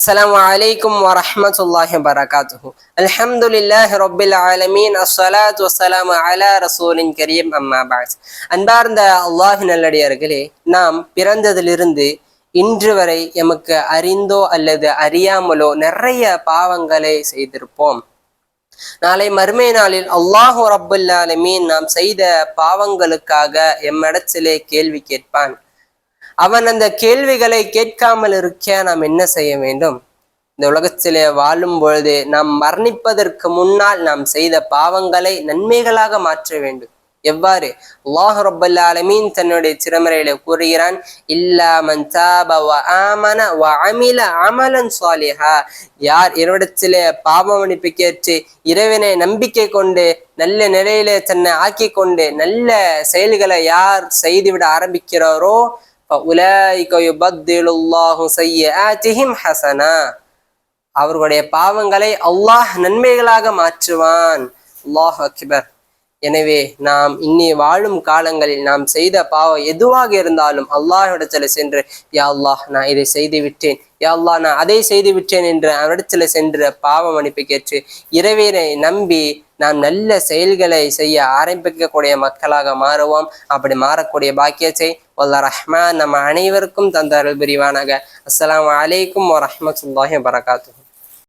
السلام عليكم ورحمة الله وبركاته. الحمد لله رب العالمين. الصلاة والسلام على رسول كريم. أما بعد. அன்பார்ந்த அல்லாஹ் நல்லடியார்களே, நாம் பிறந்ததிலிருந்து இன்று வரை எமக்கு அறிந்தோ அல்லது அறியாமலோ நிறைய பாவங்களை செய்திருப்போம். நாளை மறுமை நாளில் அல்லாஹு ரப்புல் ஆலமீன் நாம் செய்த பாவங்களுக்காக எம்மிடத்திலே கேள்வி கேட்பான். அவன் அந்த கேள்விகளை கேட்காமல் இருக்க நாம் என்ன செய்ய வேண்டும்? இந்த உலகத்திலே வாழும் பொழுது நாம் மரணிப்பதற்கு முன்னால் நாம் செய்த பாவங்களை நன்மைகளாக மாற்ற வேண்டும். எவ்வாறு? அல்லாஹ் ரப்பல் ஆலமீன் தன்னுடைய திருமறையிலே கூறுகிறான், இல்லா மன் தாப வ ஆமன வ அமில அமலன் ஸாலிஹா. யார் இறைவனிடத்திலே பாவ மன்னிப்பு கேட்டு இறைவனை நம்பிக்கை கொண்டு நல்ல நிலையிலே தன்னை ஆக்கி கொண்டு நல்ல செயல்களை யார் செய்துவிட ஆரம்பிக்கிறாரோ, அவர்களுடைய பாவங்களை அல்லாஹ் நன்மைகளாக மாற்றுவான். அல்லாஹ் அக்பர். எனவே நாம் இன்னி வாழும் காலங்களில் நாம் செய்த பாவம் எதுவாக இருந்தாலும் அல்லாஹ்விடத்துல சென்று, யா அல்லாஹ் நான் இதை செய்து விட்டேன், யா அல்லாஹ் நான் அதை செய்து விட்டேன் என்று அவரிடத்துல சென்று பாவ மன்னிப்பு கேட்டு இறைவனை நம்பி நாம் நல்ல செயல்களை செய்ய ஆரம்பிக்கக்கூடிய மக்களாக மாறுவோம். அப்படி மாறக்கூடிய பாக்கியத்தை வல்ல ரஹ்மான் நம்ம அனைவருக்கும் தந்தார்கள் புரிவானாக. அஸ்ஸலாமு அலைக்கும் வரஹ்மத்துல்லாஹி வபரகாத்துஹு.